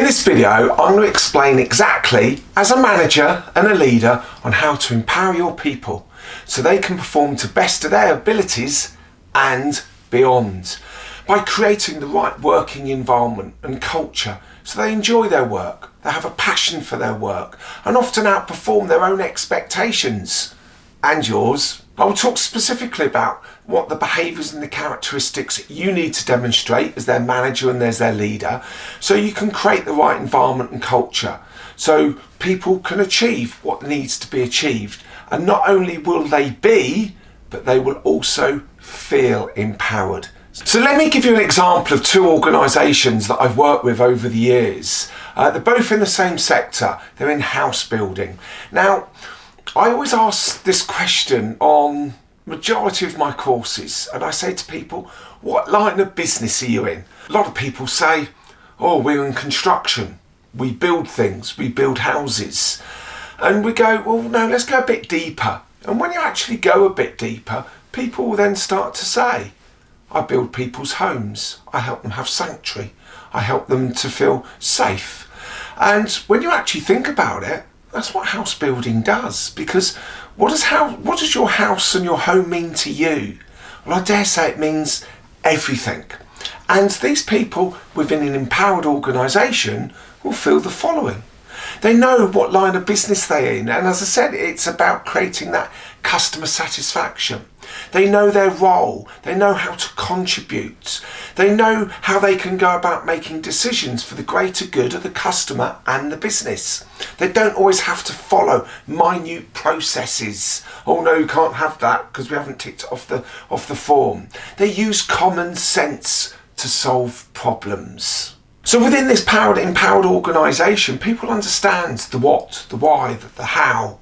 this video, I'm going to explain exactly, as a manager and a leader, on how to empower your people so they can perform to best of their abilities and beyond, by creating the right working environment and culture so they enjoy their work, they have a passion for their work, and often outperform their own expectations and yours. I will talk specifically about what the behaviours and the characteristics you need to demonstrate as their manager and as their leader, so you can create the right environment and culture so people can achieve what needs to be achieved. And not only will they be, but they will also feel empowered. So let me give you an example of two organisations that I've worked with over the years. They're both in the same sector. They're in house building. Now, I always ask this question on majority of my courses, and I say to people, what line of business are you in? A lot of people say, oh, we're in construction. We build things, we build houses. And we go, well, no, let's go a bit deeper. And when you actually go a bit deeper, people will then start to say, I build people's homes. I help them have sanctuary. I help them to feel safe. And when you actually think about it, that's what house building does. Because what does your house and your home mean to you? Well, I dare say it means everything. And these people within an empowered organisation will feel the following. They know what line of business they're in, and as I said, it's about creating that customer satisfaction. They know their role, they know how to contribute, they know how they can go about making decisions for the greater good of the customer and the business. They don't always have to follow minute processes. Oh no, you can't have that because we haven't ticked it off the form. They use common sense to solve problems. So within this empowered organisation, people understand the what, the why, the how,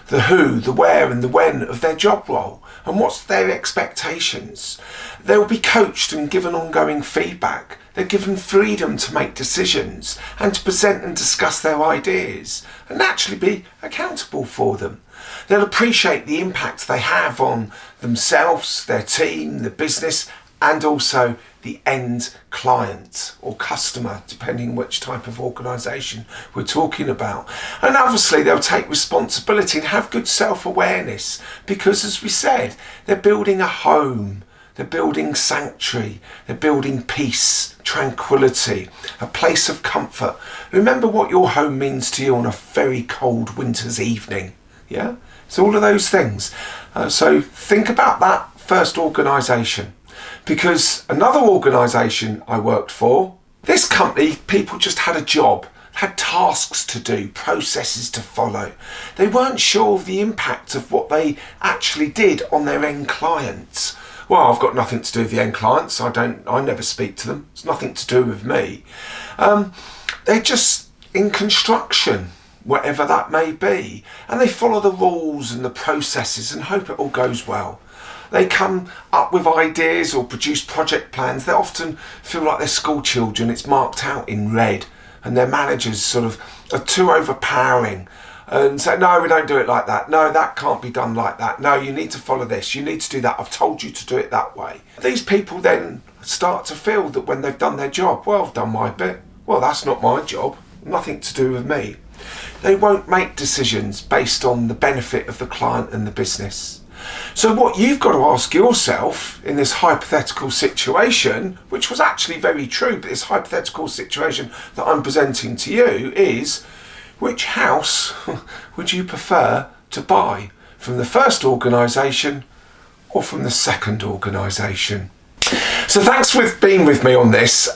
the who, the where and the when of their job role, and what's their expectations. They will be coached and given ongoing feedback. They're given freedom to make decisions and to present and discuss their ideas and naturally be accountable for them. They'll appreciate the impact they have on themselves, their team, the business, and also the end client or customer, depending which type of organisation we're talking about. And obviously they'll take responsibility and have good self-awareness, because as we said, they're building a home, they're building sanctuary, they're building peace, tranquility, a place of comfort. Remember what your home means to you on a very cold winter's evening. Yeah, so all of those things. So think about that first organisation. Because another organisation I worked for, this company, people just had a job, had tasks to do, processes to follow. They weren't sure of the impact of what they actually did on their end clients. Well, I've got nothing to do with the end clients. I never speak to them. It's nothing to do with me. They're just in construction, whatever that may be. And they follow the rules and the processes and hope it all goes well. They come up with ideas or produce project plans. They often feel like they're school children. It's marked out in red, and their managers sort of are too overpowering and say, no, we don't do it like that. No, that can't be done like that. No, you need to follow this. You need to do that. I've told you to do it that way. These people then start to feel that when they've done their job, well, I've done my bit. Well, that's not my job. Nothing to do with me. They won't make decisions based on the benefit of the client and the business. So what you've got to ask yourself in this hypothetical situation, which was actually very true, but this hypothetical situation that I'm presenting to you is, which house would you prefer to buy? From the first organisation or from the second organisation? So thanks for being with me on this.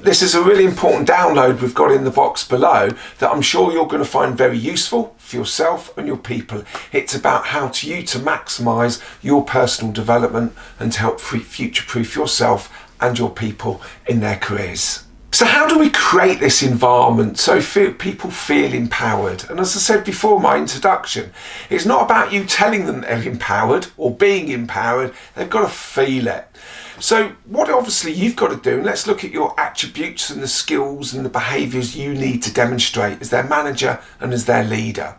This is a really important download we've got in the box below that I'm sure you're going to find very useful for yourself and your people. It's about how you to maximise your personal development and to help future-proof yourself and your people in their careers. So how do we create this environment so people feel empowered? And as I said before in my introduction, it's not about you telling them they're empowered or being empowered. They've got to feel it. So what obviously you've got to do, and let's look at your attributes and the skills and the behaviours you need to demonstrate as their manager and as their leader.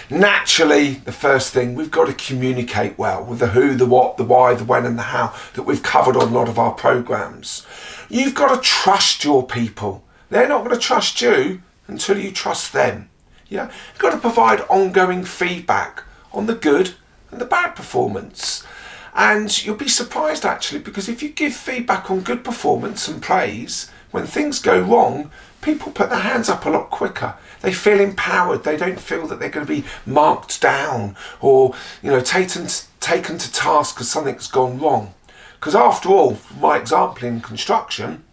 Naturally, the first thing, we've got to communicate well with the who, the what, the why, the when and the how that we've covered on a lot of our programmes. You've got to trust your people. They're not going to trust you until you trust them. Yeah, you've got to provide ongoing feedback on the good and the bad performance. And you'll be surprised actually, because if you give feedback on good performance and praise, when things go wrong, people put their hands up a lot quicker. They feel empowered. They don't feel that they're going to be marked down or, taken to task because something's gone wrong. Because after all, my example in construction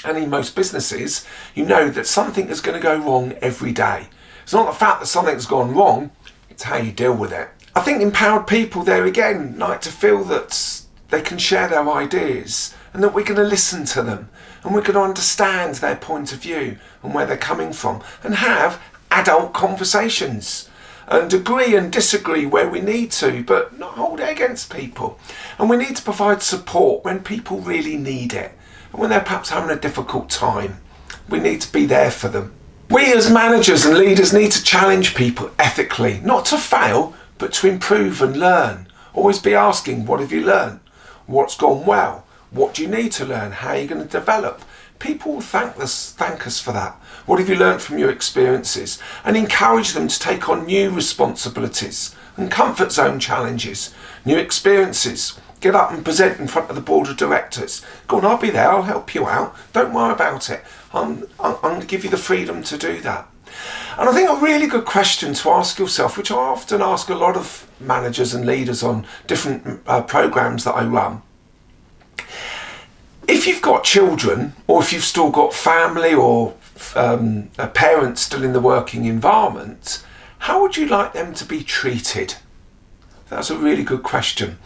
and in most businesses, you know that something is going to go wrong every day. It's not the fact that something's gone wrong, it's how you deal with it. I think empowered people there again like to feel that they can share their ideas and that we're going to listen to them and we're going to understand their point of view and where they're coming from and have adult conversations and agree and disagree where we need to, but not hold it against people. And we need to provide support when people really need it and when they're perhaps having a difficult time. We need to be there for them. We as managers and leaders need to challenge people ethically, not to fail, but to improve and learn. Always be asking, what have you learned? What's gone well? What do you need to learn? How are you going to develop? People will thank us for that. What have you learned from your experiences? And encourage them to take on new responsibilities and comfort zone challenges, new experiences. Get up and present in front of the board of directors. Go on, I'll be there, I'll help you out. Don't worry about it. I'm going to give you the freedom to do that. And I think a really good question to ask yourself, which I often ask a lot of managers and leaders on different programs that I run. If you've got children, or if you've still got family or parents still in the working environment, how would you like them to be treated? That's a really good question.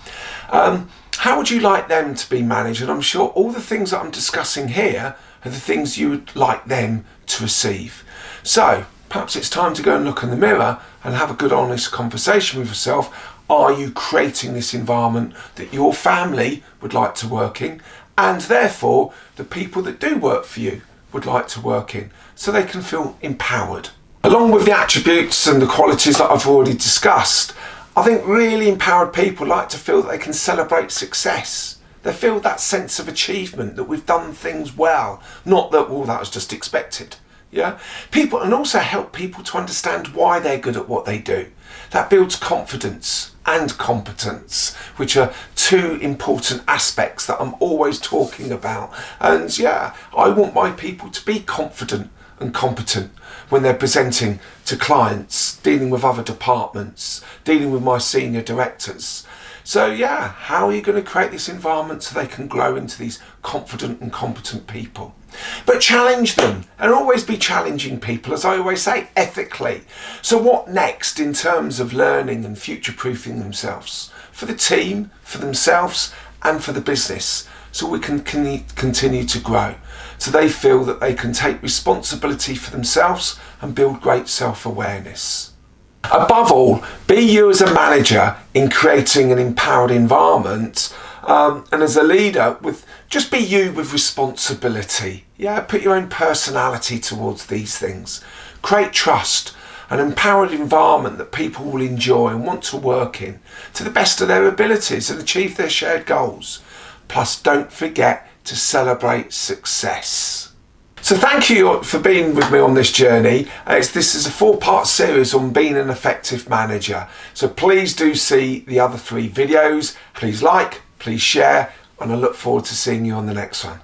How would you like them to be managed? And I'm sure all the things that I'm discussing here are the things you would like them to receive. So perhaps it's time to go and look in the mirror and have a good honest conversation with yourself. Are you creating this environment that your family would like to work in, and therefore the people that do work for you would like to work in, so they can feel empowered? Along with the attributes and the qualities that I've already discussed, I think really empowered people like to feel that they can celebrate success. They feel that sense of achievement, that we've done things well, not that, well, that was just expected. Yeah, people, and also help people to understand why they're good at what they do. That builds confidence and competence, which are two important aspects that I'm always talking about. And yeah, I want my people to be confident and competent when they're presenting to clients, dealing with other departments, dealing with my senior directors. So yeah, how are you going to create this environment so they can grow into these confident and competent people? But challenge them, and always be challenging people, as I always say, ethically. So what next in terms of learning and future-proofing themselves? For the team, for themselves, and for the business, so we can continue to grow. So they feel that they can take responsibility for themselves and build great self-awareness. Above all, be you as a manager in creating an empowered environment, and as a leader, just be you with responsibility. Yeah, put your own personality towards these things. Create trust, an empowered environment that people will enjoy and want to work in to the best of their abilities and achieve their shared goals. Plus, don't forget to celebrate success. So thank you for being with me on this journey. This is a 4-part series on being an effective manager. So please do see the other 3 videos. Please like, please share, and I look forward to seeing you on the next one.